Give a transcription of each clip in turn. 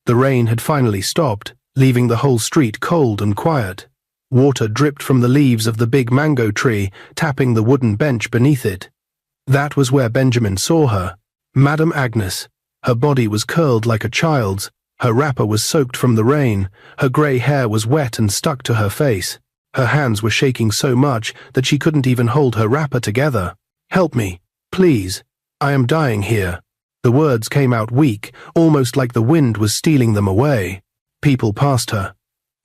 The rain had finally stopped, leaving the whole street cold and quiet. Water dripped from the leaves of the big mango tree, tapping the wooden bench beneath it. That was where Benjamin saw her. Madame Agnes. Her body was curled like a child's, her wrapper was soaked from the rain, her grey hair was wet and stuck to her face. Her hands were shaking so much that she couldn't even hold her wrapper together. "Help me, please. I am dying here." The words came out weak, almost like the wind was stealing them away. People passed her.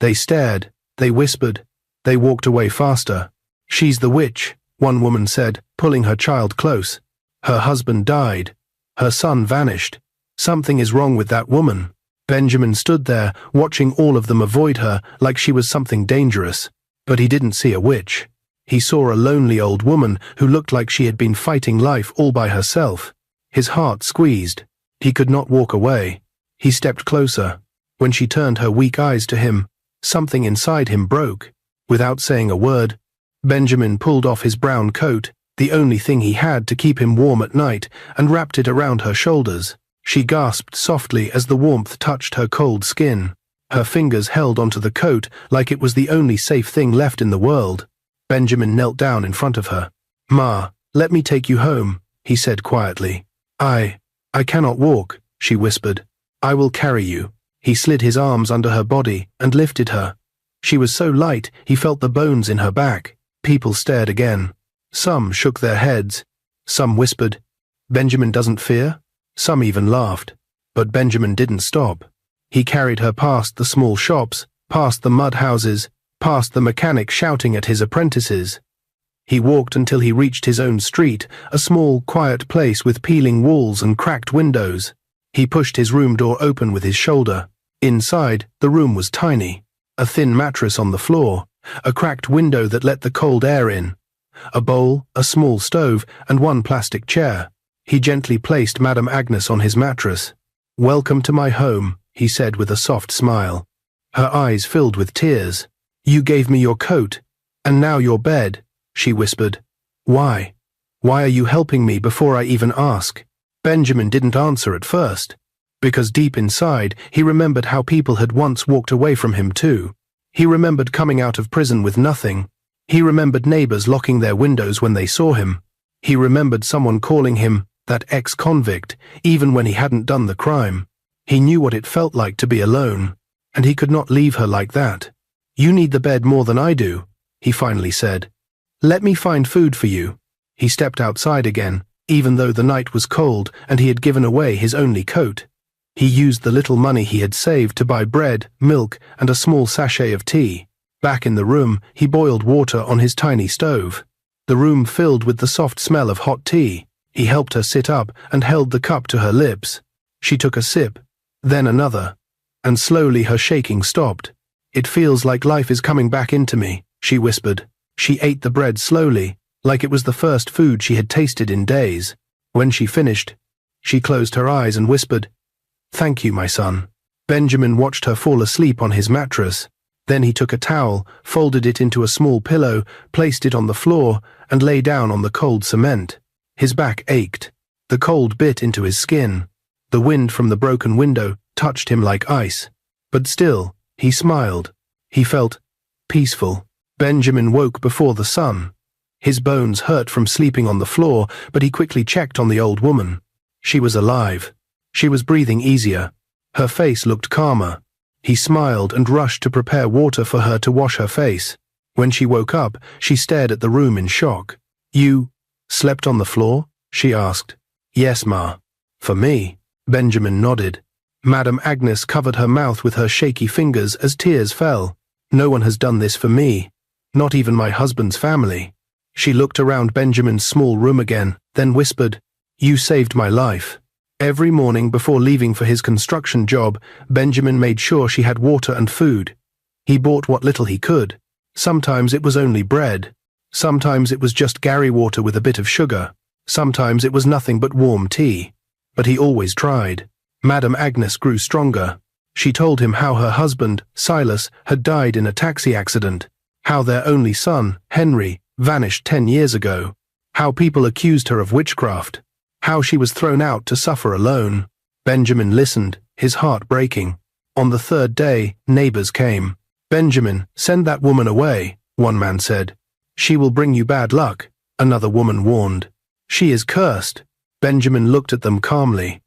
They stared, they whispered, they walked away faster. "She's the witch," one woman said, pulling her child close. "Her husband died. Her son vanished. Something is wrong with that woman." Benjamin stood there, watching all of them avoid her like she was something dangerous. But he didn't see a witch. He saw a lonely old woman who looked like she had been fighting life all by herself. His heart squeezed. He could not walk away. He stepped closer. When she turned her weak eyes to him, something inside him broke. Without saying a word, Benjamin pulled off his brown coat, the only thing he had to keep him warm at night, and wrapped it around her shoulders. She gasped softly as the warmth touched her cold skin. Her fingers held onto the coat like it was the only safe thing left in the world. Benjamin knelt down in front of her. "Ma, let me take you home," he said quietly. I cannot walk," she whispered. "I will carry you." He slid his arms under her body and lifted her. She was so light he felt the bones in her back. People stared again. Some shook their heads. Some whispered, "Benjamin doesn't fear?" Some even laughed. But Benjamin didn't stop. He carried her past the small shops, past the mud houses, past the mechanic shouting at his apprentices. He walked until he reached his own street, a small, quiet place with peeling walls and cracked windows. He pushed his room door open with his shoulder. Inside, the room was tiny. A thin mattress on the floor, a cracked window that let the cold air in, a bowl, a small stove, and one plastic chair. He gently placed Madame Agnes on his mattress. "Welcome to my home," he said with a soft smile. Her eyes filled with tears. "You gave me your coat, and now your bed," she whispered. "Why? Why are you helping me before I even ask?" Benjamin didn't answer at first, because deep inside he remembered how people had once walked away from him too. He remembered coming out of prison with nothing. He remembered neighbors locking their windows when they saw him. He remembered someone calling him that ex-convict, even when he hadn't done the crime. He knew what it felt like to be alone, and he could not leave her like that. "You need the bed more than I do," he finally said. "Let me find food for you." He stepped outside again, even though the night was cold and he had given away his only coat. He used the little money he had saved to buy bread, milk, and a small sachet of tea. Back in the room, he boiled water on his tiny stove. The room filled with the soft smell of hot tea. He helped her sit up and held the cup to her lips. She took a sip, then another, and slowly her shaking stopped. "It feels like life is coming back into me," she whispered. She ate the bread slowly, like it was the first food she had tasted in days. When she finished, she closed her eyes and whispered, "Thank you, my son." Benjamin watched her fall asleep on his mattress. Then he took a towel, folded it into a small pillow, placed it on the floor, and lay down on the cold cement. His back ached. The cold bit into his skin. The wind from the broken window touched him like ice. But still, he smiled. He felt peaceful. Benjamin woke before the sun. His bones hurt from sleeping on the floor, but he quickly checked on the old woman. She was alive. She was breathing easier. Her face looked calmer. He smiled and rushed to prepare water for her to wash her face. When she woke up, she stared at the room in shock. "You slept on the floor?" she asked. "Yes, Ma." "For me?" Benjamin nodded. Madame Agnes covered her mouth with her shaky fingers as tears fell. "No one has done this for me. Not even my husband's family." She looked around Benjamin's small room again, then whispered, "You saved my life." Every morning before leaving for his construction job, Benjamin made sure she had water and food. He bought what little he could. Sometimes it was only bread. Sometimes it was just Gary water with a bit of sugar. Sometimes it was nothing but warm tea. But he always tried. Madame Agnes grew stronger. She told him how her husband, Silas, had died in a taxi accident, how their only son, Henry, vanished 10 years ago, how people accused her of witchcraft, how she was thrown out to suffer alone. Benjamin listened, his heart breaking. On the third day, neighbors came. "Benjamin, send that woman away," one man said. "She will bring you bad luck," another woman warned. "She is cursed." Benjamin looked at them calmly.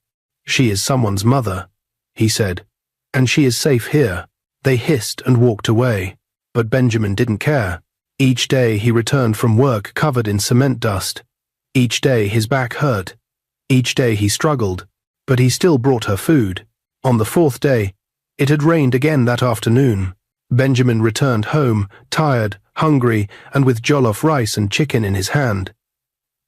"She is someone's mother," he said, "and she is safe here." They hissed and walked away, but Benjamin didn't care. Each day he returned from work covered in cement dust. Each day his back hurt. Each day he struggled, but he still brought her food. On the fourth day, it had rained again that afternoon. Benjamin returned home, tired, hungry, and with jollof rice and chicken in his hand.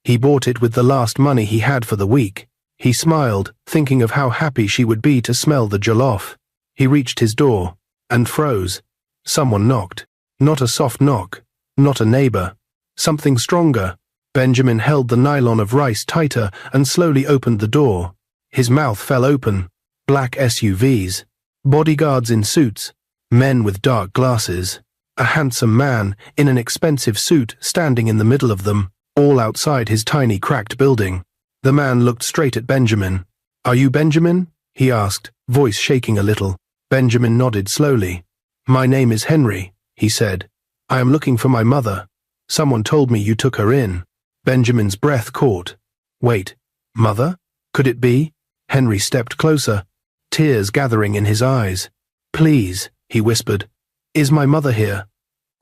He bought it with the last money he had for the week. He smiled, thinking of how happy she would be to smell the jollof. He reached his door, and froze. Someone knocked. Not a soft knock, not a neighbor. Something stronger. Benjamin held the nylon of rice tighter and slowly opened the door. His mouth fell open. Black SUVs. Bodyguards in suits. Men with dark glasses. A handsome man, in an expensive suit, standing in the middle of them, all outside his tiny cracked building. The man looked straight at Benjamin. "Are you Benjamin?" he asked, voice shaking a little. Benjamin nodded slowly. "My name is Henry," he said. "I am looking for my mother. Someone told me you took her in." Benjamin's breath caught. "Wait, mother? Could it be?" Henry stepped closer, tears gathering in his eyes. "Please," he whispered. "Is my mother here?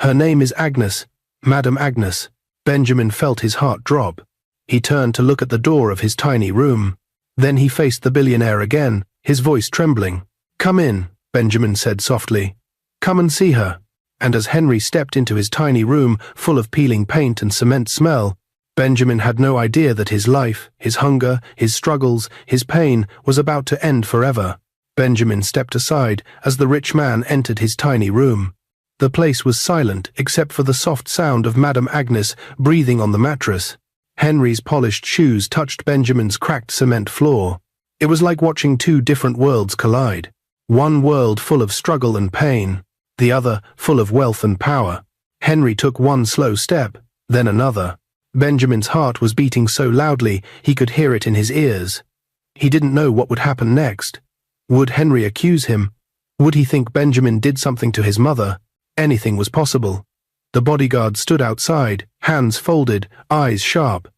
Her name is Agnes, Madam Agnes." Benjamin felt his heart drop. He turned to look at the door of his tiny room. Then he faced the billionaire again, his voice trembling. "Come in," Benjamin said softly. "Come and see her." And as Henry stepped into his tiny room, full of peeling paint and cement smell, Benjamin had no idea that his life, his hunger, his struggles, his pain was about to end forever. Benjamin stepped aside as the rich man entered his tiny room. The place was silent except for the soft sound of Madame Agnes breathing on the mattress. Henry's polished shoes touched Benjamin's cracked cement floor. It was like watching two different worlds collide. One world full of struggle and pain, the other full of wealth and power. Henry took one slow step, then another. Benjamin's heart was beating so loudly he could hear it in his ears. He didn't know what would happen next. Would Henry accuse him? Would he think Benjamin did something to his mother? Anything was possible. The bodyguard stood outside, hands folded, eyes sharp.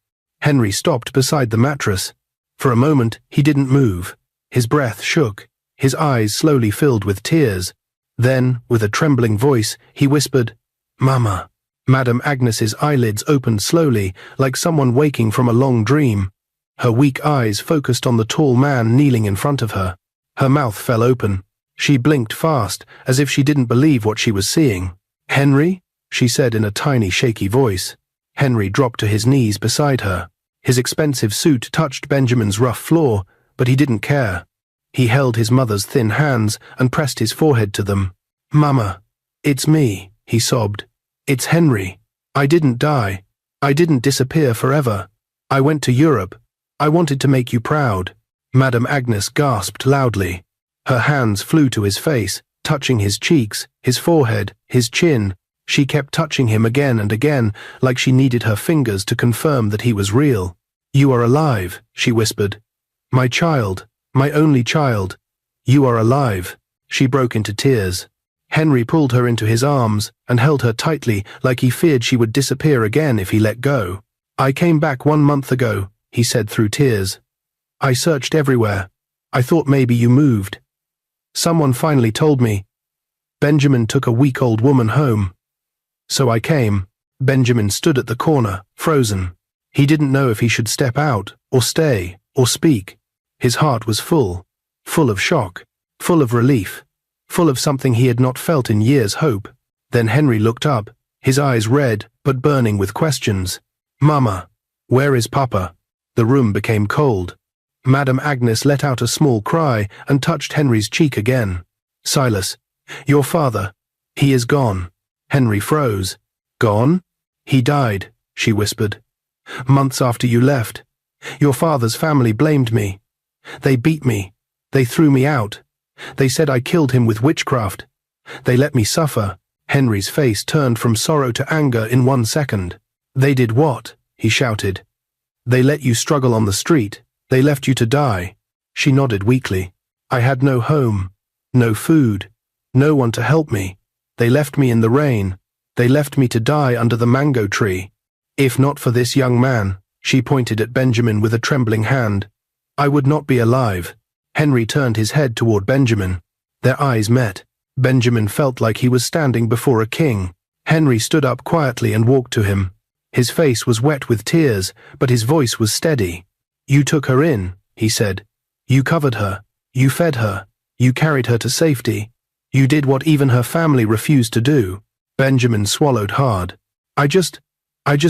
Henry stopped beside the mattress. For a moment, he didn't move. His breath shook. His eyes slowly filled with tears. Then, with a trembling voice, he whispered, "Mama." Madame Agnes's eyelids opened slowly, like someone waking from a long dream. Her weak eyes focused on the tall man kneeling in front of her. Her mouth fell open. She blinked fast, as if she didn't believe what she was seeing. "Henry?" she said in a tiny, shaky voice. Henry dropped to his knees beside her. His expensive suit touched Benjamin's rough floor, but he didn't care. He held his mother's thin hands and pressed his forehead to them. "Mama, it's me," he sobbed. "It's Henry. I didn't die. I didn't disappear forever. I went to Europe. I wanted to make you proud." Madame Agnes gasped loudly. Her hands flew to his face, touching his cheeks, his forehead, his chin. She kept touching him again and again, like she needed her fingers to confirm that he was real. "You are alive," she whispered. "My child, my only child. You are alive." She broke into tears. Henry pulled her into his arms and held her tightly, like he feared she would disappear again if he let go. "I came back 1 month ago," he said through tears. "I searched everywhere. I thought maybe you moved. Someone finally told me. Benjamin took a week-old woman home. So I came." Benjamin stood at the corner, frozen. He didn't know if he should step out, or stay, or speak. His heart was full of shock, full of relief, full of something he had not felt in years, hope. Then Henry looked up, his eyes red but burning with questions. "Mama, where is Papa?" The room became cold. Madame Agnes let out a small cry and touched Henry's cheek again. "Silas, your father, he is gone." Henry froze. "Gone?" "He died," she whispered. "Months after you left. Your father's family blamed me. They beat me. They threw me out. They said I killed him with witchcraft. They let me suffer." Henry's face turned from sorrow to anger in 1 second. "They did what?" he shouted. "They let you struggle on the street. They left you to die." She nodded weakly. "I had no home, No food. No one to help me. They left me in the rain. They left me to die under the mango tree. If not for this young man, she pointed at Benjamin with a trembling hand, I would not be alive. Henry turned his head toward Benjamin. Their eyes met. Benjamin felt like he was standing before a king. Henry stood up quietly and walked to him. His face was wet with tears, but his voice was steady. You took her in, he said. You covered her. You fed her. You carried her to safety. You did what even her family refused to do. Benjamin swallowed hard. I just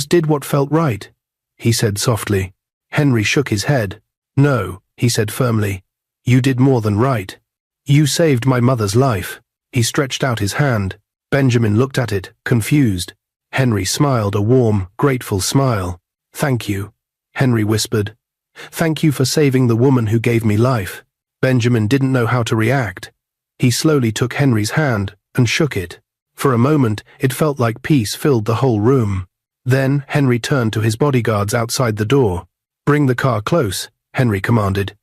did what felt right, he said softly. Henry shook his head. No, he said firmly. You did more than right. You saved my mother's life. He stretched out his hand. Benjamin looked at it, confused. Henry smiled a warm, grateful smile. Thank you, Henry whispered. Thank you for saving the woman who gave me life. Benjamin didn't know how to react. He slowly took Henry's hand and shook it. For a moment, it felt like peace filled the whole room. Then Henry turned to his bodyguards outside the door. Bring the car close, Henry commanded.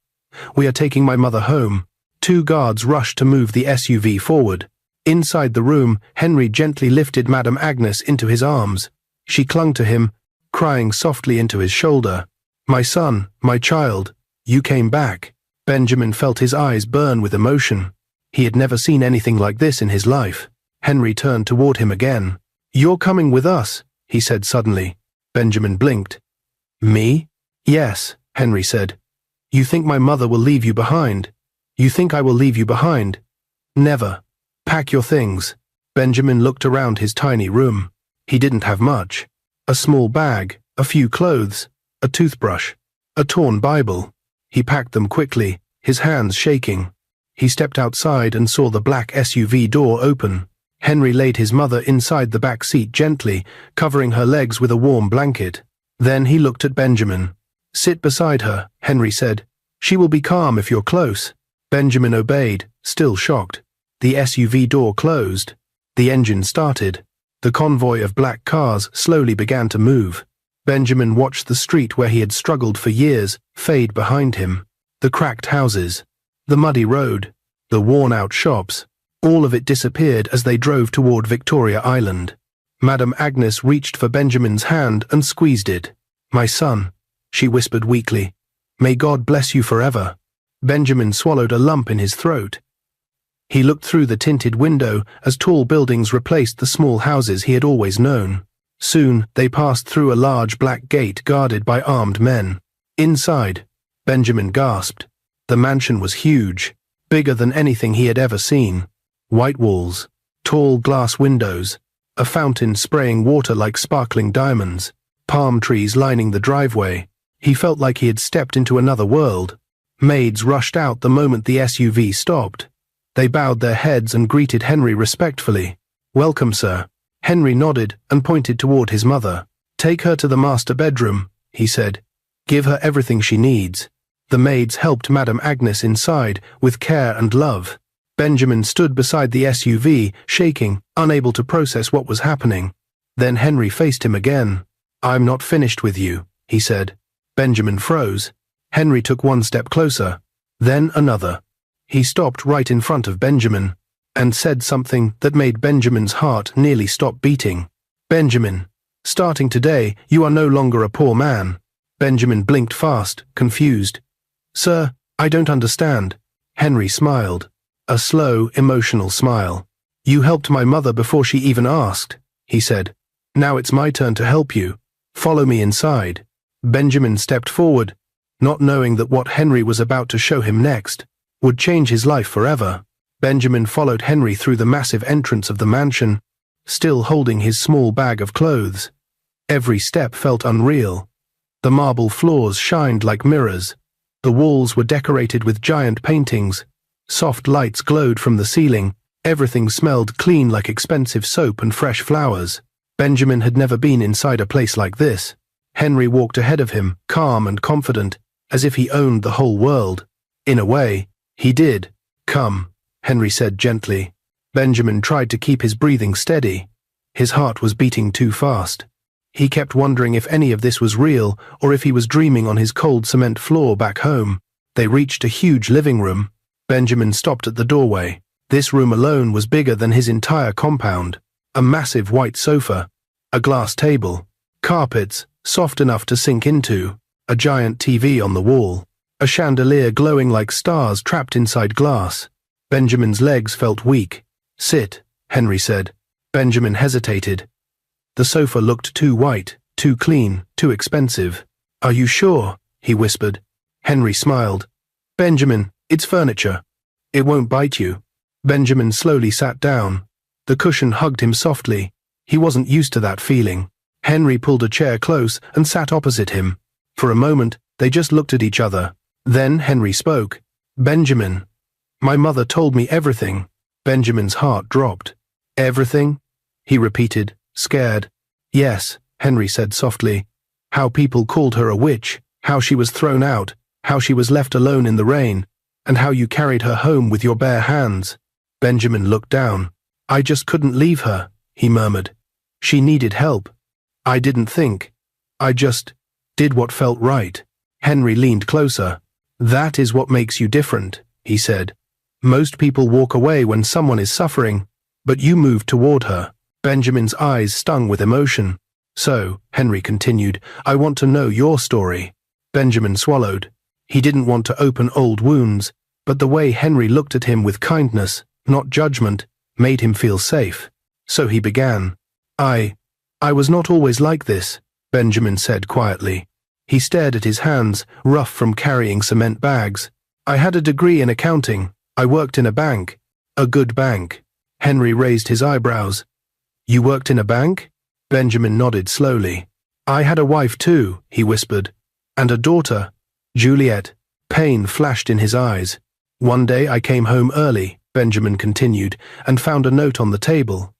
We are taking my mother home. 2 guards rushed to move the SUV forward. Inside the room, Henry gently lifted Madame Agnes into his arms. She clung to him, crying softly into his shoulder. My son, my child, you came back. Benjamin felt his eyes burn with emotion. He had never seen anything like this in his life. Henry turned toward him again. You're coming with us, he said suddenly. Benjamin blinked. Me? Yes, Henry said. You think my mother will leave you behind? You think I will leave you behind? Never. Pack your things. Benjamin looked around his tiny room. He didn't have much. A small bag, a few clothes, a toothbrush, a torn Bible. He packed them quickly, his hands shaking. He stepped outside and saw the black SUV door open. Henry laid his mother inside the back seat gently, covering her legs with a warm blanket. Then he looked at Benjamin. Sit beside her, Henry said. She will be calm if you're close. Benjamin obeyed, still shocked. The SUV door closed. The engine started. The convoy of black cars slowly began to move. Benjamin watched the street where he had struggled for years fade behind him. The cracked houses, the muddy road, the worn-out shops, all of it disappeared as they drove toward Victoria Island. Madame Agnes reached for Benjamin's hand and squeezed it. My son, she whispered weakly. May God bless you forever. Benjamin swallowed a lump in his throat. He looked through the tinted window as tall buildings replaced the small houses he had always known. Soon they passed through a large black gate guarded by armed men. Inside, Benjamin gasped. The mansion was huge, bigger than anything he had ever seen. White walls, tall glass windows, a fountain spraying water like sparkling diamonds, palm trees lining the driveway. He felt like he had stepped into another world. Maids rushed out the moment the SUV stopped. They bowed their heads and greeted Henry respectfully. Welcome, sir. Henry nodded and pointed toward his mother. Take her to the master bedroom, he said. Give her everything she needs. The maids helped Madame Agnes inside with care and love. Benjamin stood beside the SUV, shaking, unable to process what was happening. Then Henry faced him again. I'm not finished with you, he said. Benjamin froze. Henry took one step closer, then another. He stopped right in front of Benjamin and said something that made Benjamin's heart nearly stop beating. Benjamin, starting today, you are no longer a poor man. Benjamin blinked fast, confused. Sir, I don't understand. Henry smiled. A slow, emotional smile. You helped my mother before she even asked, he said. Now it's my turn to help you. Follow me inside. Benjamin stepped forward, not knowing that what Henry was about to show him next would change his life forever. Benjamin followed Henry through the massive entrance of the mansion, still holding his small bag of clothes. Every step felt unreal. The marble floors shined like mirrors. The walls were decorated with giant paintings. Soft lights glowed from the ceiling. Everything smelled clean like expensive soap and fresh flowers. Benjamin had never been inside a place like this. Henry walked ahead of him, calm and confident, as if he owned the whole world. In a way, he did. Come, Henry said gently. Benjamin tried to keep his breathing steady. His heart was beating too fast. He kept wondering if any of this was real or if he was dreaming on his cold cement floor back home. They reached a huge living room. Benjamin stopped at the doorway. This room alone was bigger than his entire compound. A massive white sofa, a glass table, carpets soft enough to sink into, a giant TV on the wall, a chandelier glowing like stars trapped inside glass. Benjamin's legs felt weak. "Sit," Henry said. Benjamin hesitated. The sofa looked too white, too clean, too expensive. "Are you sure?" he whispered. Henry smiled. "Benjamin, it's furniture. It won't bite you." Benjamin slowly sat down. The cushion hugged him softly. He wasn't used to that feeling. Henry pulled a chair close and sat opposite him. For a moment, they just looked at each other. Then Henry spoke. "Benjamin, my mother told me everything." Benjamin's heart dropped. "Everything?" he repeated, scared. "Yes," Henry said softly. "How people called her a witch, how she was thrown out, how she was left alone in the rain, and how you carried her home with your bare hands." Benjamin looked down. "I just couldn't leave her," he murmured. "She needed help. I didn't think. I just did what felt right." Henry leaned closer. "That is what makes you different," he said. "Most people walk away when someone is suffering, but you moved toward her." Benjamin's eyes stung with emotion. "So," Henry continued, "I want to know your story." Benjamin swallowed. He didn't want to open old wounds, but the way Henry looked at him with kindness, not judgment, made him feel safe. So he began. I was not always like this," Benjamin said quietly. He stared at his hands, rough from carrying cement bags. "I had a degree in accounting. I worked in a bank. A good bank." Henry raised his eyebrows. "You worked in a bank?" Benjamin nodded slowly. "I had a wife too," he whispered. "And a daughter, Juliet." Pain flashed in his eyes. "One day I came home early," Benjamin continued, "and found a note on the table.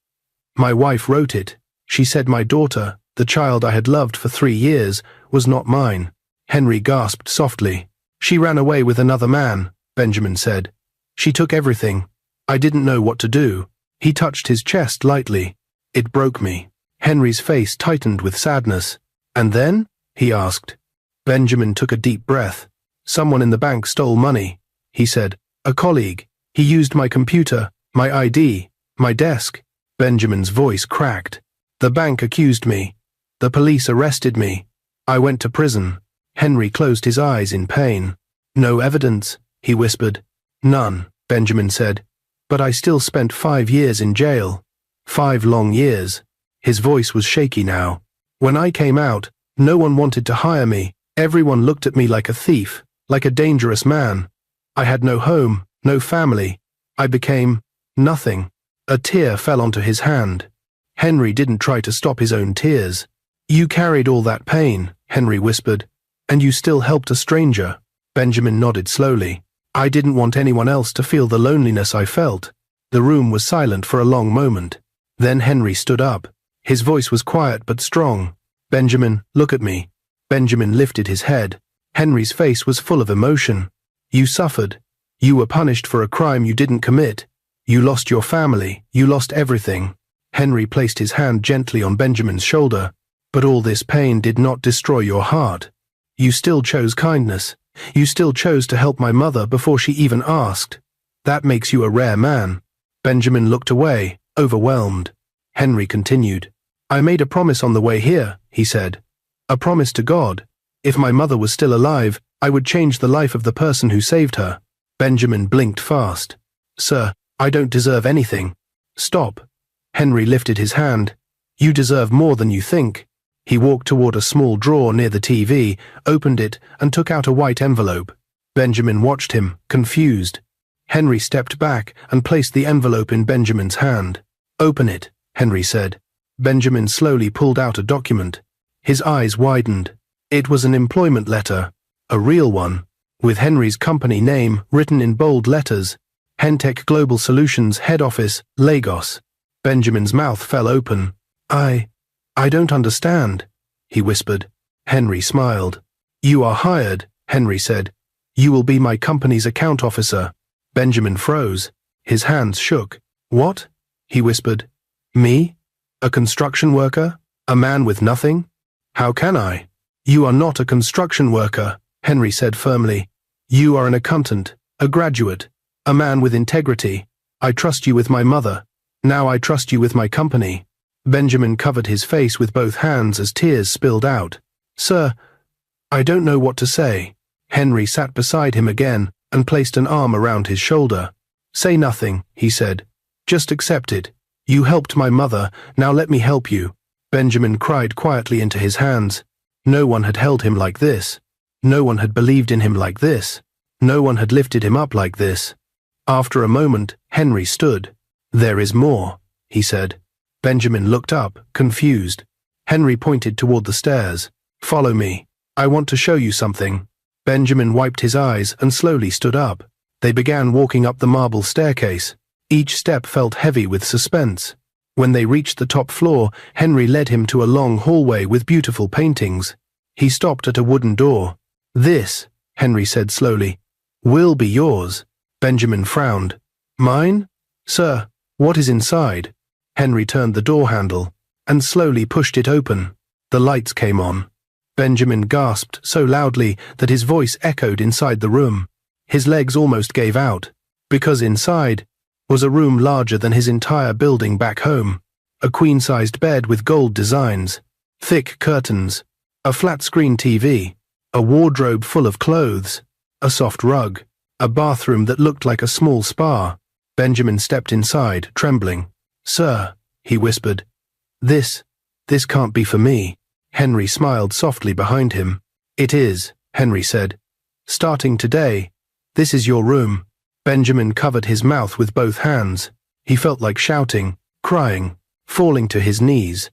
My wife wrote it. She said my daughter, the child I had loved for 3 years, was not mine." Henry gasped softly. "She ran away with another man," Benjamin said. "She took everything. I didn't know what to do." He touched his chest lightly. "It broke me." Henry's face tightened with sadness. "And then?" he asked. Benjamin took a deep breath. "Someone in the bank stole money," he said. "A colleague. He used my computer, my ID, my desk." Benjamin's voice cracked. "The bank accused me. The police arrested me. I went to prison." Henry closed his eyes in pain. "No evidence," he whispered. "None," Benjamin said. "But I still spent 5 years in jail. 5 long years." His voice was shaky now. "When I came out, no one wanted to hire me. Everyone looked at me like a thief, like a dangerous man. I had no home, no family. I became nothing." A tear fell onto his hand. Henry didn't try to stop his own tears. "You carried all that pain," Henry whispered, "and you still helped a stranger." Benjamin nodded slowly. "I didn't want anyone else to feel the loneliness I felt." The room was silent for a long moment. Then Henry stood up. His voice was quiet but strong. "Benjamin, look at me." Benjamin lifted his head. Henry's face was full of emotion. "You suffered. You were punished for a crime you didn't commit. You lost your family. You lost everything." Henry placed his hand gently on Benjamin's shoulder. "But all this pain did not destroy your heart. You still chose kindness. You still chose to help my mother before she even asked. That makes you a rare man." Benjamin looked away, overwhelmed. Henry continued. "I made a promise on the way here," he said. "A promise to God. If my mother was still alive, I would change the life of the person who saved her." Benjamin blinked fast. "Sir, I don't deserve anything." "Stop." Henry lifted his hand. "You deserve more than you think." He walked toward a small drawer near the TV, opened it, and took out a white envelope. Benjamin watched him, confused. Henry stepped back and placed the envelope in Benjamin's hand. "Open it," Henry said. Benjamin slowly pulled out a document. His eyes widened. It was an employment letter, a real one, with Henry's company name written in bold letters. Hentech Global Solutions Head Office, Lagos. Benjamin's mouth fell open. I don't understand," he whispered. Henry smiled. "You are hired," Henry said. "You will be my company's account officer." Benjamin froze. His hands shook. "What?" he whispered. "Me? A construction worker? A man with nothing? How can I?" "You are not a construction worker," Henry said firmly. "You are an accountant, a graduate, a man with integrity. I trust you with my mother. Now I trust you with my company." Benjamin covered his face with both hands as tears spilled out. "Sir, I don't know what to say." Henry sat beside him again and placed an arm around his shoulder. "Say nothing," he said. "Just accept it. You helped my mother, now let me help you." Benjamin cried quietly into his hands. No one had held him like this. No one had believed in him like this. No one had lifted him up like this. After a moment, Henry stood. "There is more," he said. Benjamin looked up, confused. Henry pointed toward the stairs. "Follow me. I want to show you something." Benjamin wiped his eyes and slowly stood up. They began walking up the marble staircase. Each step felt heavy with suspense. When they reached the top floor, Henry led him to a long hallway with beautiful paintings. He stopped at a wooden door. "This," Henry said slowly, "will be yours." Benjamin frowned. "Mine? Sir, what is inside?" Henry turned the door handle and slowly pushed it open. The lights came on. Benjamin gasped so loudly that his voice echoed inside the room. His legs almost gave out, because inside was a room larger than his entire building back home. A queen-sized bed with gold designs, thick curtains, a flat-screen TV, a wardrobe full of clothes, a soft rug, a bathroom that looked like a small spa. Benjamin stepped inside, trembling. "Sir," he whispered, This can't be for me." Henry smiled softly behind him. "It is," Henry said. "Starting today, this is your room." Benjamin covered his mouth with both hands. He felt like shouting, crying, falling to his knees,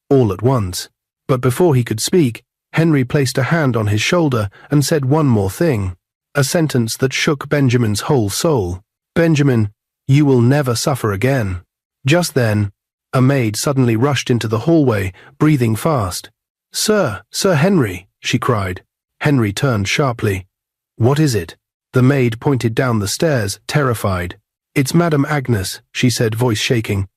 all at once. But before he could speak, Henry placed a hand on his shoulder and said one more thing, a sentence that shook Benjamin's whole soul. "Benjamin, you will never suffer again." Just then, a maid suddenly rushed into the hallway, breathing fast. Sir Henry," she cried. Henry turned sharply. "What is it?" The maid pointed down the stairs, terrified. "It's Madame Agnes," she said, voice shaking.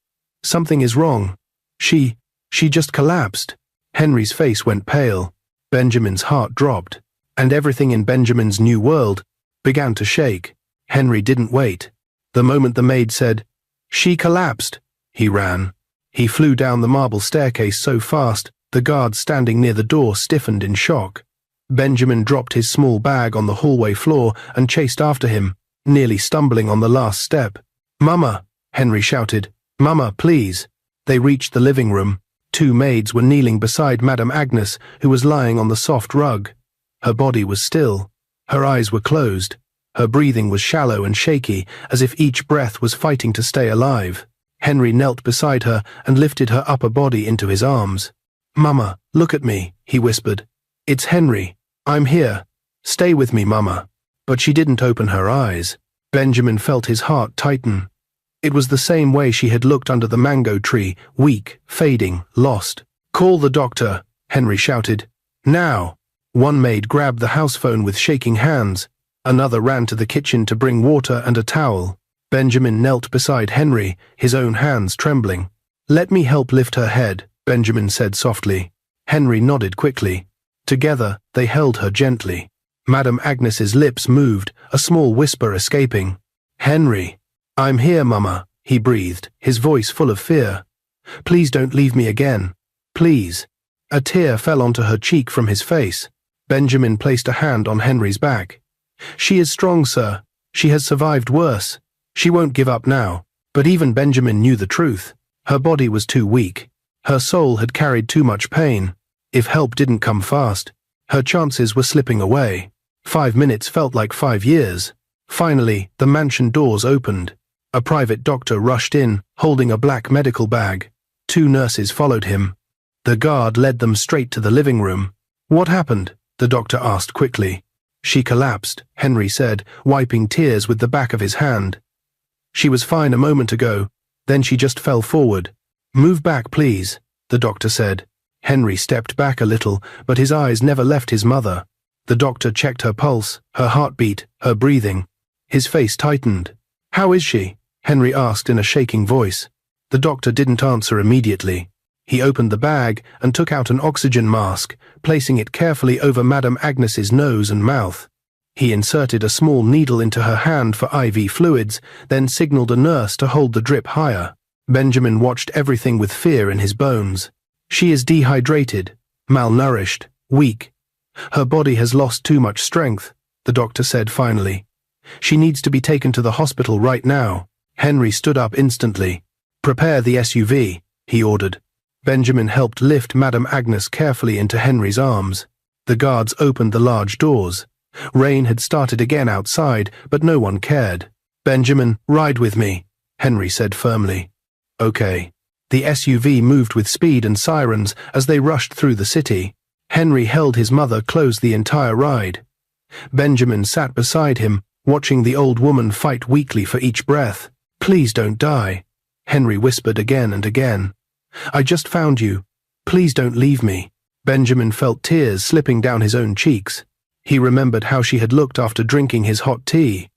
"Something is wrong. She just collapsed." Henry's face went pale. Benjamin's heart dropped, and everything in Benjamin's new world began to shake. Henry didn't wait. The moment the maid said, "She collapsed," he ran. He flew down the marble staircase so fast, the guards standing near the door stiffened in shock. Benjamin dropped his small bag on the hallway floor and chased after him, nearly stumbling on the last step. "Mama," Henry shouted. "Mama, please." They reached the living room. Two maids were kneeling beside Madame Agnes, who was lying on the soft rug. Her body was still. Her eyes were closed. Her breathing was shallow and shaky, as if each breath was fighting to stay alive. Henry knelt beside her and lifted her upper body into his arms. "Mama, look at me," he whispered. "It's Henry. I'm here. Stay with me, Mama." But she didn't open her eyes. Benjamin felt his heart tighten. It was the same way she had looked under the mango tree, weak, fading, lost. "Call the doctor," Henry shouted. "Now!" One maid grabbed the house phone with shaking hands. Another ran to the kitchen to bring water and a towel. Benjamin knelt beside Henry, his own hands trembling. "Let me help lift her head," Benjamin said softly. Henry nodded quickly. Together, they held her gently. Madame Agnes's lips moved, a small whisper escaping. "Henry." "I'm here, Mama," he breathed, his voice full of fear. "Please don't leave me again. Please." A tear fell onto her cheek from his face. Benjamin placed a hand on Henry's back. "She is strong, sir. She has survived worse. She won't give up now." But even Benjamin knew the truth. Her body was too weak. Her soul had carried too much pain. If help didn't come fast, her chances were slipping away. 5 minutes felt like 5 years. Finally, the mansion doors opened. A private doctor rushed in, holding a black medical bag. 2 nurses followed him. The guard led them straight to the living room. "What happened?" the doctor asked quickly. "She collapsed," Henry said, wiping tears with the back of his hand. "She was fine a moment ago, then she just fell forward." "Move back, please," the doctor said. Henry stepped back a little, but his eyes never left his mother. The doctor checked her pulse, her heartbeat, her breathing. His face tightened. "How is she?" Henry asked in a shaking voice. The doctor didn't answer immediately. He opened the bag and took out an oxygen mask, placing it carefully over Madame Agnes's nose and mouth. He inserted a small needle into her hand for IV fluids, then signaled a nurse to hold the drip higher. Benjamin watched everything with fear in his bones. She is dehydrated, malnourished, weak. Her body has lost too much strength, the doctor said finally. She needs to be taken to the hospital right now. Henry stood up instantly. Prepare the SUV, he ordered. Benjamin helped lift Madame Agnes carefully into Henry's arms. The guards opened the large doors. Rain had started again outside, but no one cared. Benjamin, ride with me, Henry said firmly. Okay. The SUV moved with speed and sirens as they rushed through the city. Henry held his mother close the entire ride. Benjamin sat beside him, watching the old woman fight weakly for each breath. Please don't die, Henry whispered again and again. I just found you. Please don't leave me. Benjamin felt tears slipping down his own cheeks. He remembered how she had looked after drinking his hot tea.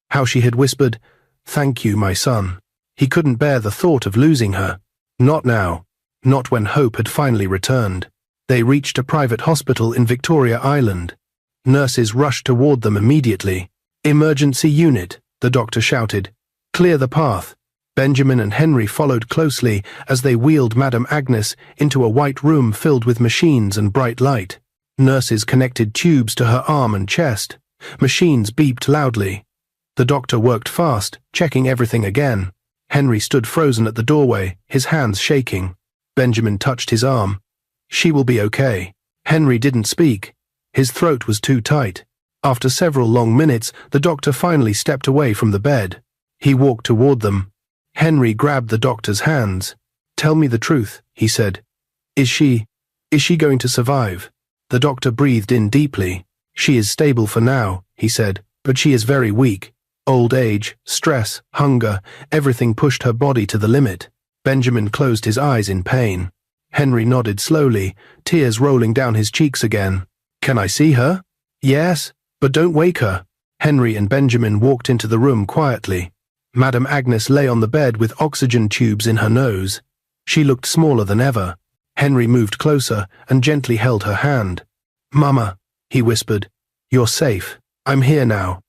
How she had whispered, "Thank you, my son." He couldn't bear the thought of losing her. Not now. Not when hope had finally returned. They reached a private hospital in Victoria Island. Nurses rushed toward them immediately. Emergency unit, the doctor shouted. Clear the path. Benjamin and Henry followed closely as they wheeled Madame Agnes into a white room filled with machines and bright light. Nurses connected tubes to her arm and chest. Machines beeped loudly. The doctor worked fast, checking everything again. Henry stood frozen at the doorway, his hands shaking. Benjamin touched his arm. She will be okay. Henry didn't speak. His throat was too tight. After several long minutes, the doctor finally stepped away from the bed. He walked toward them. Henry grabbed the doctor's hands. Tell me the truth, he said. Is she going to survive? The doctor breathed in deeply. She is stable for now, he said, but she is very weak. Old age, stress, hunger, everything pushed her body to the limit. Benjamin closed his eyes in pain. Henry nodded slowly, tears rolling down his cheeks again. Can I see her? Yes, but don't wake her. Henry and Benjamin walked into the room quietly. Madame Agnes lay on the bed with oxygen tubes in her nose. She looked smaller than ever. Henry moved closer and gently held her hand. Mama, he whispered, you're safe. I'm here now.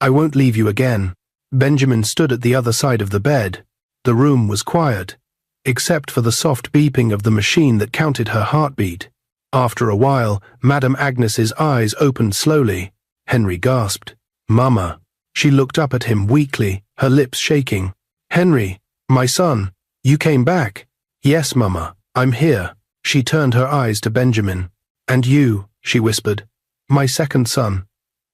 I won't leave you again. Benjamin stood at the other side of the bed. The room was quiet, except for the soft beeping of the machine that counted her heartbeat. After a while, Madame Agnes's eyes opened slowly. Henry gasped. Mama. She looked up at him weakly, her lips shaking. Henry, my son, you came back. Yes, Mama, I'm here. She turned her eyes to Benjamin. And you, she whispered, my second son.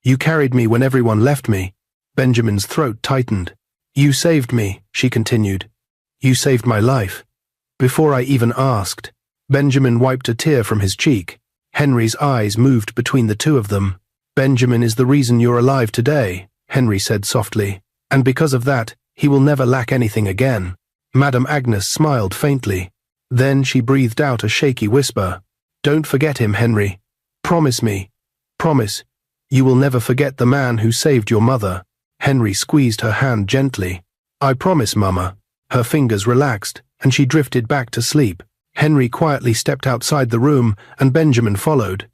You carried me when everyone left me. Benjamin's throat tightened. You saved me, she continued. You saved my life. Before I even asked. Benjamin wiped a tear from his cheek. Henry's eyes moved between the two of them. Benjamin is the reason you're alive today, Henry said softly, and because of that, he will never lack anything again. Madame Agnes smiled faintly. Then she breathed out a shaky whisper. Don't forget him, Henry. Promise me. Promise. You will never forget the man who saved your mother. Henry squeezed her hand gently. I promise, Mama. Her fingers relaxed, and she drifted back to sleep. Henry quietly stepped outside the room, and Benjamin followed.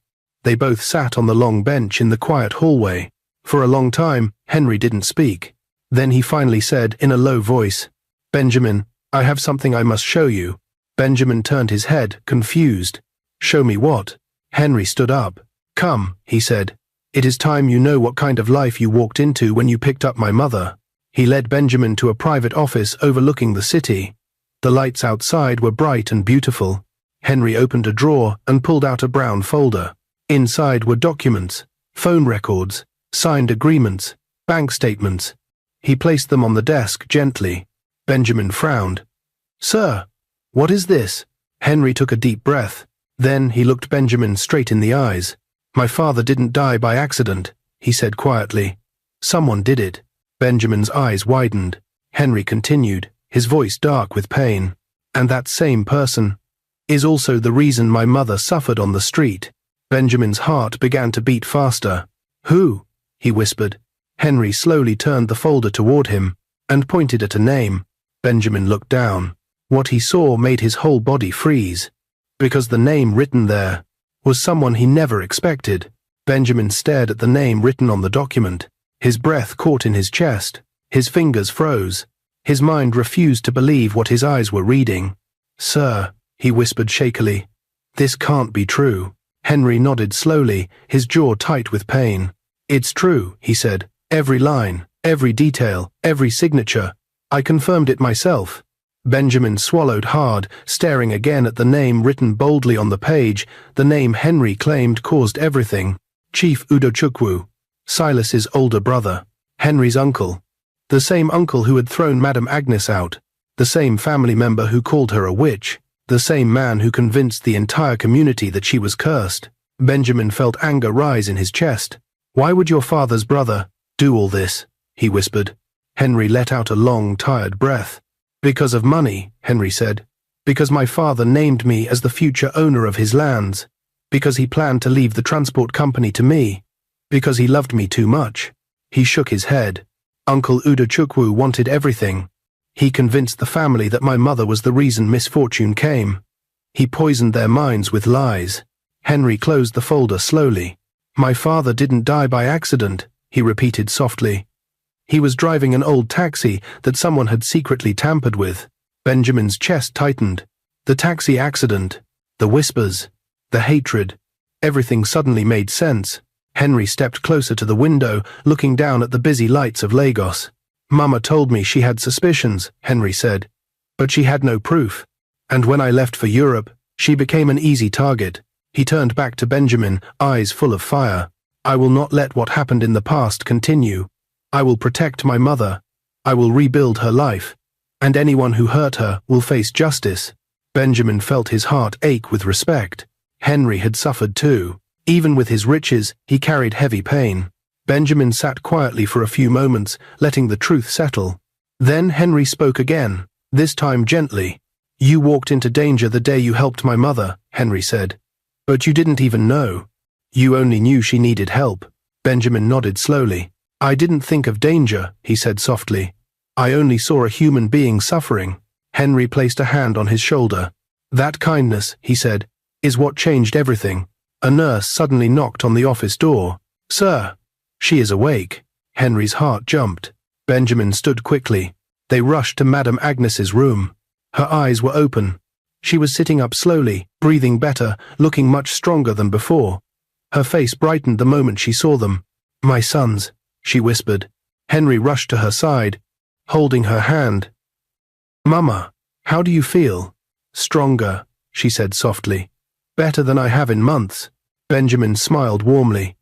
They both sat on the long bench in the quiet hallway. For a long time, Henry didn't speak. Then he finally said in a low voice, Benjamin, I have something I must show you. Benjamin turned his head, confused. Show me what? Henry stood up. Come, he said. It is time you know what kind of life you walked into when you picked up my mother. He led Benjamin to a private office overlooking the city. The lights outside were bright and beautiful. Henry opened a drawer and pulled out a brown folder. Inside were documents, phone records, signed agreements, bank statements. He placed them on the desk gently. Benjamin frowned. Sir, what is this? Henry took a deep breath. Then he looked Benjamin straight in the eyes. My father didn't die by accident, he said quietly. Someone did it. Benjamin's eyes widened. Henry continued, his voice dark with pain. And that same person is also the reason my mother suffered on the street. Benjamin's heart began to beat faster. Who? He whispered. Henry slowly turned the folder toward him and pointed at a name. Benjamin looked down. What he saw made his whole body freeze, because the name written there was someone he never expected. Benjamin stared at the name written on the document. His breath caught in his chest. His fingers froze. His mind refused to believe what his eyes were reading. "Sir," he whispered shakily, "this can't be true." Henry nodded slowly, his jaw tight with pain. "It's true," he said. "Every line, every detail, every signature. I confirmed it myself." Benjamin swallowed hard, staring again at the name written boldly on the page. The name Henry claimed caused everything. Chief Udochukwu, Silas's older brother, Henry's uncle. The same uncle who had thrown Madame Agnes out. The same family member who called her a witch. The same man who convinced the entire community that she was cursed. Benjamin felt anger rise in his chest. "Why would your father's brother do all this?" he whispered. Henry let out a long, tired breath. "Because of money," Henry said. "Because my father named me as the future owner of his lands. Because he planned to leave the transport company to me. Because he loved me too much." He shook his head. "Uncle Udochukwu wanted everything. He convinced the family that my mother was the reason misfortune came. He poisoned their minds with lies." Henry closed the folder slowly. "My father didn't die by accident," he repeated softly. "He was driving an old taxi that someone had secretly tampered with." Benjamin's chest tightened. The taxi accident, the whispers, the hatred, everything suddenly made sense. Henry stepped closer to the window, looking down at the busy lights of Lagos. "Mama told me she had suspicions," Henry said, "but she had no proof. And when I left for Europe, she became an easy target." He turned back to Benjamin, eyes full of fire. "I will not let what happened in the past continue. I will protect my mother. I will rebuild her life. And anyone who hurt her will face justice." Benjamin felt his heart ache with respect. Henry had suffered too. Even with his riches, he carried heavy pain. Benjamin sat quietly for a few moments, letting the truth settle. Then Henry spoke again, this time gently. "You walked into danger the day you helped my mother," Henry said. "But you didn't even know. You only knew she needed help." Benjamin nodded slowly. "I didn't think of danger," he said softly. "I only saw a human being suffering." Henry placed a hand on his shoulder. "That kindness," he said, "is what changed everything." A nurse suddenly knocked on the office door. "Sir." "She is awake." Henry's heart jumped. Benjamin stood quickly. They rushed to Madame Agnes's room. Her eyes were open. She was sitting up slowly, breathing better, looking much stronger than before. Her face brightened the moment she saw them. "My sons," she whispered. Henry rushed to her side, holding her hand. "Mama, how do you feel?" "Stronger," she said softly. "Better than I have in months." Benjamin smiled warmly.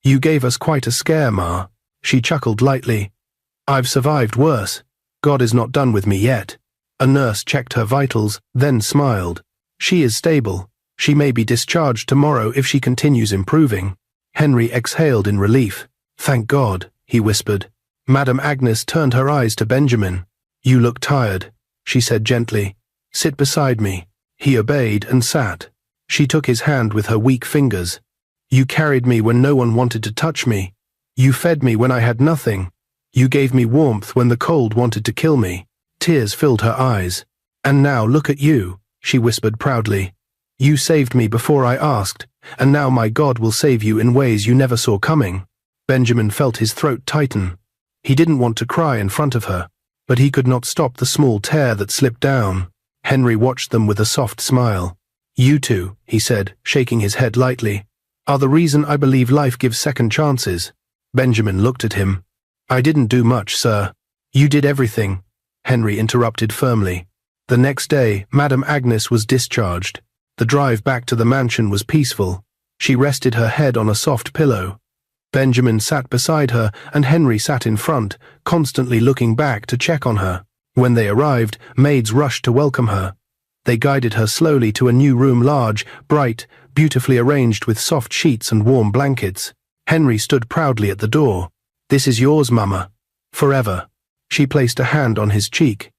"You gave us quite a scare, Ma." She chuckled lightly. "I've survived worse. God is not done with me yet." A nurse checked her vitals, then smiled. "She is stable. She may be discharged tomorrow if she continues improving." Henry exhaled in relief. "Thank God," he whispered. Madame Agnes turned her eyes to Benjamin. "You look tired," she said gently. "Sit beside me." He obeyed and sat. She took his hand with her weak fingers. "You carried me when no one wanted to touch me. You fed me when I had nothing. You gave me warmth when the cold wanted to kill me." Tears filled her eyes. "And now look at you," she whispered proudly. "You saved me before I asked, and now my God will save you in ways you never saw coming." Benjamin felt his throat tighten. He didn't want to cry in front of her, but he could not stop the small tear that slipped down. Henry watched them with a soft smile. "You two," he said, shaking his head lightly, "are the reason I believe life gives second chances." Benjamin looked at him. "I didn't do much, sir." "You did everything," Henry interrupted firmly. The next day, Madame Agnes was discharged. The drive back to the mansion was peaceful. She rested her head on a soft pillow. Benjamin sat beside her, and Henry sat in front, constantly looking back to check on her. When they arrived, maids rushed to welcome her. They guided her slowly to a new room, large, bright, beautifully arranged with soft sheets and warm blankets. Henry stood proudly at the door. "This is yours, Mama. Forever." She placed a hand on his cheek.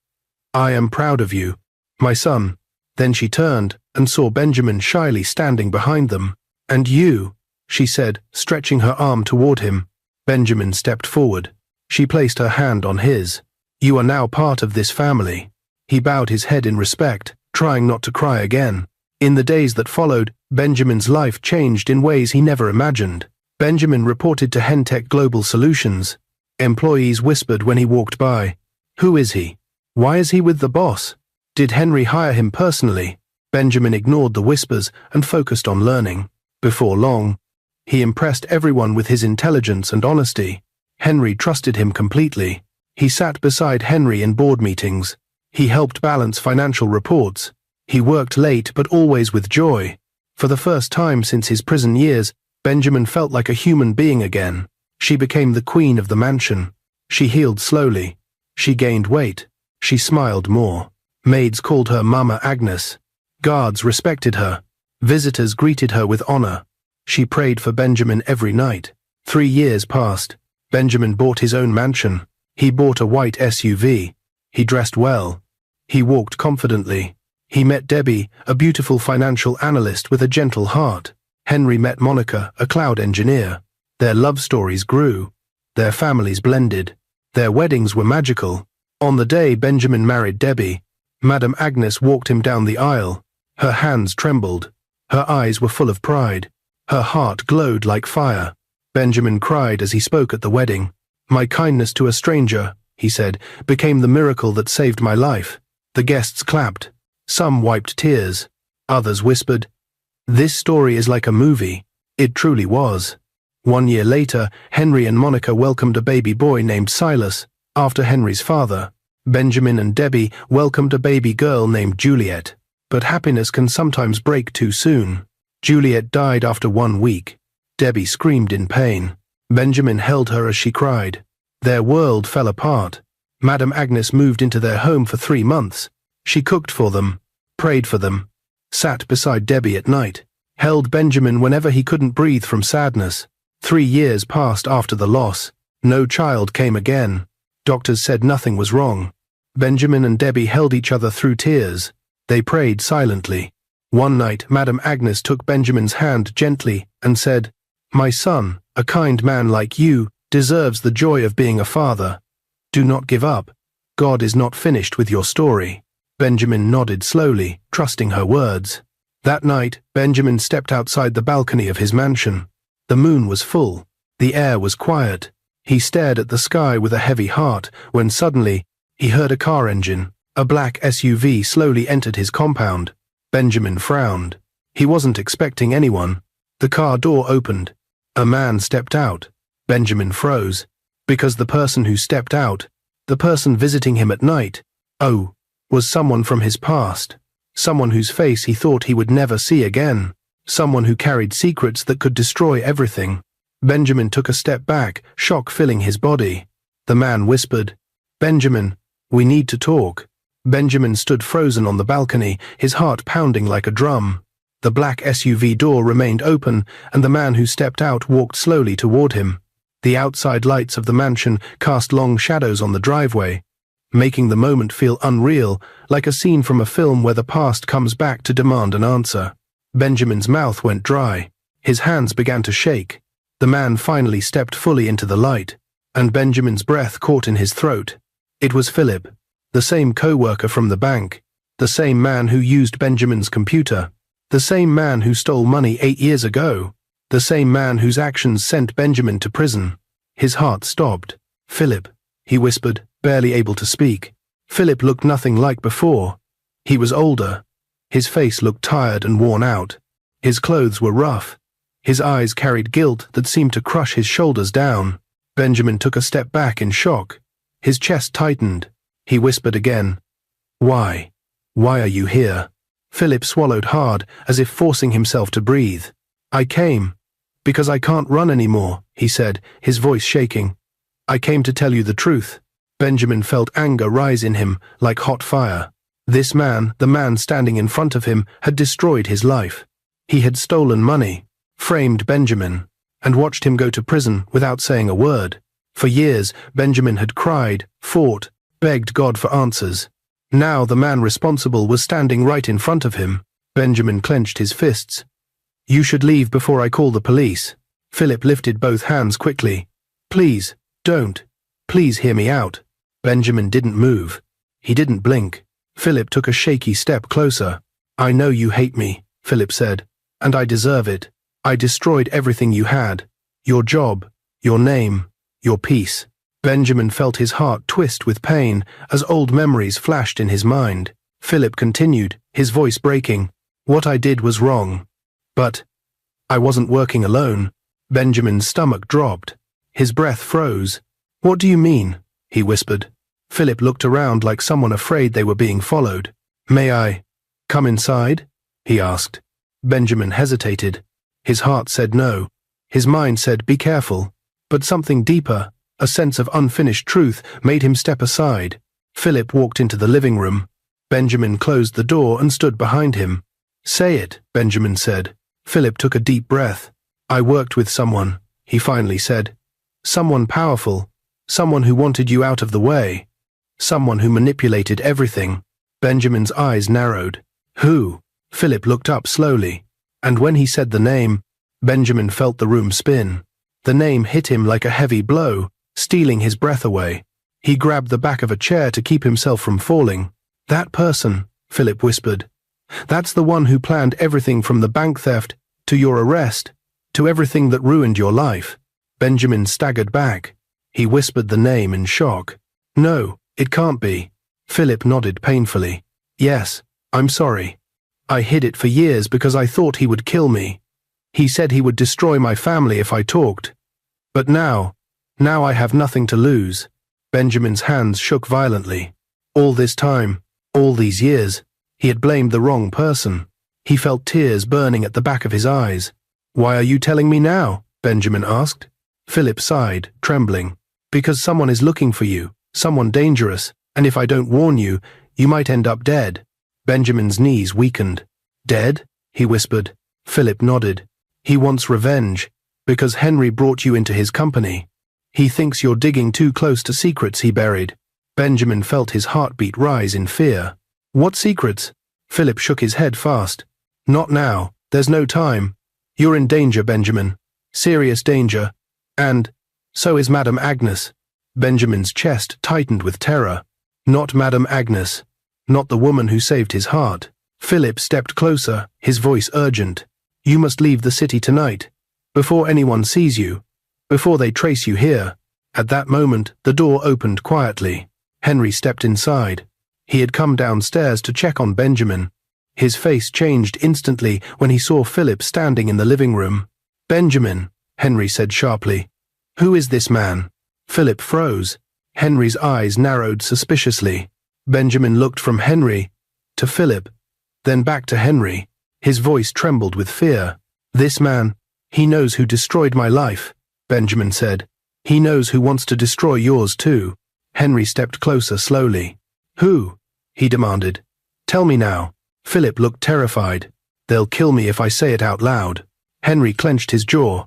"I am proud of you, my son." Then she turned and saw Benjamin shyly standing behind them. "And you," she said, stretching her arm toward him. Benjamin stepped forward. She placed her hand on his. "You are now part of this family." He bowed his head in respect, trying not to cry again. In the days that followed, Benjamin's life changed in ways he never imagined. Benjamin reported to Hentech Global Solutions. Employees whispered when he walked by. Who is he? Why is he with the boss? Did Henry hire him personally? Benjamin ignored the whispers and focused on learning. Before long, he impressed everyone with his intelligence and honesty. Henry trusted him completely. He sat beside Henry in board meetings. He helped balance financial reports. He worked late but always with joy. For the first time since his prison years, Benjamin felt like a human being again. She became the queen of the mansion. She healed slowly. She gained weight. She smiled more. Maids called her Mama Agnes. Guards respected her. Visitors greeted her with honor. She prayed for Benjamin every night. 3 years passed. Benjamin bought his own mansion. He bought a white SUV. He dressed well. He walked confidently. He met Debbie, a beautiful financial analyst with a gentle heart. Henry met Monica, a cloud engineer. Their love stories grew. Their families blended. Their weddings were magical. On the day Benjamin married Debbie, Madame Agnes walked him down the aisle. Her hands trembled. Her eyes were full of pride. Her heart glowed like fire. Benjamin cried as he spoke at the wedding. My kindness to a stranger, he said, became the miracle that saved my life. The guests clapped. Some wiped tears. Others whispered, "This story is like a movie." It truly was. 1 year later, Henry and Monica welcomed a baby boy named Silas, after Henry's father. Benjamin and Debbie welcomed a baby girl named Juliet. But happiness can sometimes break too soon. Juliet died after 1 week. Debbie screamed in pain. Benjamin held her as she cried. Their world fell apart. Madame Agnes moved into their home for 3 months. She cooked for them, prayed for them, sat beside Debbie at night, held Benjamin whenever he couldn't breathe from sadness. 3 years passed after the loss. No child came again. Doctors said nothing was wrong. Benjamin and Debbie held each other through tears. They prayed silently. One night, Madame Agnes took Benjamin's hand gently and said, "My son, a kind man like you, deserves the joy of being a father. Do not give up. God is not finished with your story." Benjamin nodded slowly, trusting her words. That night, Benjamin stepped outside the balcony of his mansion. The moon was full. The air was quiet. He stared at the sky with a heavy heart when suddenly he heard a car engine. A black SUV slowly entered his compound. Benjamin frowned. He wasn't expecting anyone. The car door opened. A man stepped out. Benjamin froze. Because the person who stepped out, the person visiting him at night, was someone from his past. Someone whose face he thought he would never see again. Someone who carried secrets that could destroy everything. Benjamin took a step back, shock filling his body. The man whispered, "Benjamin, we need to talk." Benjamin stood frozen on the balcony, his heart pounding like a drum. The black SUV door remained open, and the man who stepped out walked slowly toward him. The outside lights of the mansion cast long shadows on the driveway, making the moment feel unreal, like a scene from a film where the past comes back to demand an answer. Benjamin's mouth went dry. His hands began to shake. The man finally stepped fully into the light, and Benjamin's breath caught in his throat. It was Philip, the same co-worker from the bank, the same man who used Benjamin's computer, the same man who stole money 8 years ago, the same man whose actions sent Benjamin to prison. His heart stopped. "Philip," he whispered, barely able to speak. Philip looked nothing like before. He was older. His face looked tired and worn out. His clothes were rough. His eyes carried guilt that seemed to crush his shoulders down. Benjamin took a step back in shock. His chest tightened. He whispered again, "Why? Why are you here?" Philip swallowed hard, as if forcing himself to breathe. "I came because I can't run anymore," he said, his voice shaking. "I came to tell you the truth." Benjamin felt anger rise in him like hot fire. This man, the man standing in front of him, had destroyed his life. He had stolen money, framed Benjamin, and watched him go to prison without saying a word. For years, Benjamin had cried, fought, begged God for answers. Now the man responsible was standing right in front of him. Benjamin clenched his fists. "You should leave before I call the police." Philip lifted both hands quickly. "Please, don't. Please hear me out." Benjamin didn't move. He didn't blink. Philip took a shaky step closer. "I know you hate me," Philip said, "and I deserve it. I destroyed everything you had. Your job, your name, your peace. Benjamin felt his heart twist with pain as old memories flashed in his mind. Philip continued, his voice breaking. What I did was wrong. But I wasn't working alone. Benjamin's stomach dropped. His breath froze. What do you mean? He whispered. Philip looked around like someone afraid they were being followed. May I come inside? He asked. Benjamin hesitated. His heart said no. His mind said be careful. But something deeper, a sense of unfinished truth, made him step aside. Philip walked into the living room. Benjamin closed the door and stood behind him. Say it, Benjamin said. Philip took a deep breath. I worked with someone, he finally said. Someone powerful. Someone who wanted you out of the way. Someone who manipulated everything. Benjamin's eyes narrowed. Who? Philip looked up slowly. And when he said the name, Benjamin felt the room spin. The name hit him like a heavy blow, stealing his breath away. He grabbed the back of a chair to keep himself from falling. That person, Philip whispered. That's the one who planned everything from the bank theft, to your arrest, to everything that ruined your life. Benjamin staggered back. He whispered the name in shock. No, it can't be. Philip nodded painfully. Yes, I'm sorry. I hid it for years because I thought he would kill me. He said he would destroy my family if I talked. But now I have nothing to lose. Benjamin's hands shook violently. All this time, all these years, he had blamed the wrong person. He felt tears burning at the back of his eyes. Why are you telling me now? Benjamin asked. Philip sighed, trembling. Because someone is looking for you, someone dangerous, and if I don't warn you, you might end up dead. Benjamin's knees weakened. Dead? He whispered. Philip nodded. He wants revenge, because Henry brought you into his company. He thinks you're digging too close to secrets he buried. Benjamin felt his heartbeat rise in fear. What secrets? Philip shook his head fast. Not now. There's no time. You're in danger, Benjamin. Serious danger. And so is Madame Agnes. Benjamin's chest tightened with terror. Not Madame Agnes. Not the woman who saved his heart. Philip stepped closer, his voice urgent. You must leave the city tonight. Before anyone sees you. Before they trace you here. At that moment, the door opened quietly. Henry stepped inside. He had come downstairs to check on Benjamin. His face changed instantly when he saw Philip standing in the living room. Benjamin, Henry said sharply. Who is this man? Philip froze. Henry's eyes narrowed suspiciously. Benjamin looked from Henry to Philip, then back to Henry. His voice trembled with fear. This man, he knows who destroyed my life, Benjamin said. He knows who wants to destroy yours too. Henry stepped closer slowly. Who? He demanded. Tell me now. Philip looked terrified. They'll kill me if I say it out loud. Henry clenched his jaw.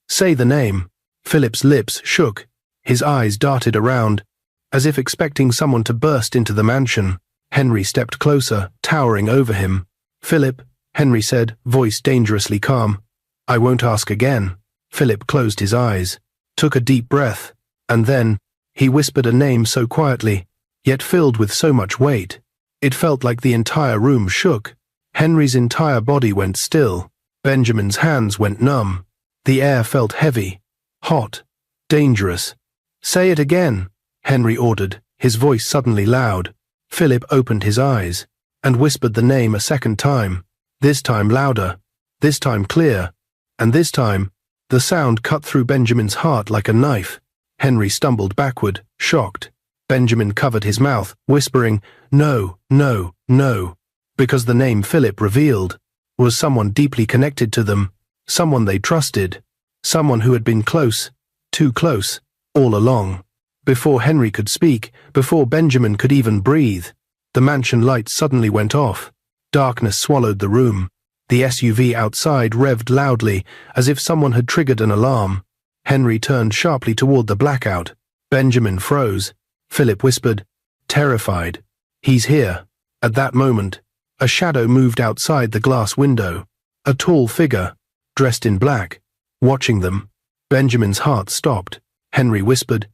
Say the name. Philip's lips shook. His eyes darted around, as if expecting someone to burst into the mansion. Henry stepped closer, towering over him. Philip, Henry said, voice dangerously calm. I won't ask again. Philip closed his eyes, took a deep breath, and then he whispered a name so quietly, yet filled with so much weight. It felt like the entire room shook. Henry's entire body went still. Benjamin's hands went numb. The air felt heavy, hot, dangerous. Say it again, Henry ordered, his voice suddenly loud. Philip opened his eyes and whispered the name a second time, this time louder, this time clear, and this time the sound cut through Benjamin's heart like a knife. Henry stumbled backward, shocked. Benjamin covered his mouth, whispering, no, no, no, because the name Philip revealed was someone deeply connected to them, someone they trusted, someone who had been close, too close, all along. Before Henry could speak, before Benjamin could even breathe, the mansion lights suddenly went off. Darkness swallowed the room. The SUV outside revved loudly, as if someone had triggered an alarm. Henry turned sharply toward the blackout. Benjamin froze. Philip whispered, terrified. He's here. At that moment, a shadow moved outside the glass window. A tall figure, dressed in black, watching them. Benjamin's heart stopped. Henry whispered,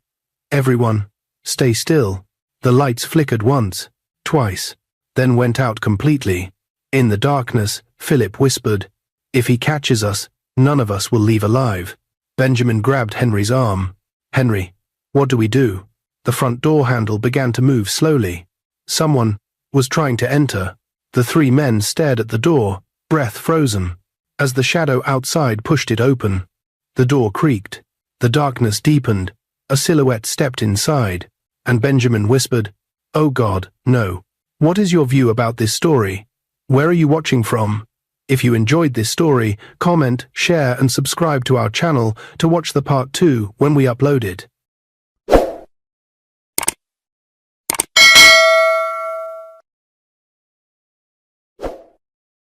everyone, stay still. The lights flickered once, twice, then went out completely. In the darkness, Philip whispered, if he catches us, none of us will leave alive. Benjamin grabbed Henry's arm. "Henry, what do we do?" The front door handle began to move slowly. Someone was trying to enter. The three men stared at the door, breath frozen. As the shadow outside pushed it open, the door creaked. The darkness deepened. A silhouette stepped inside, and Benjamin whispered, "Oh God, no." What is your view about this story? Where are you watching from? If you enjoyed this story, comment, share, and subscribe to our channel to watch the part 2 when we upload it.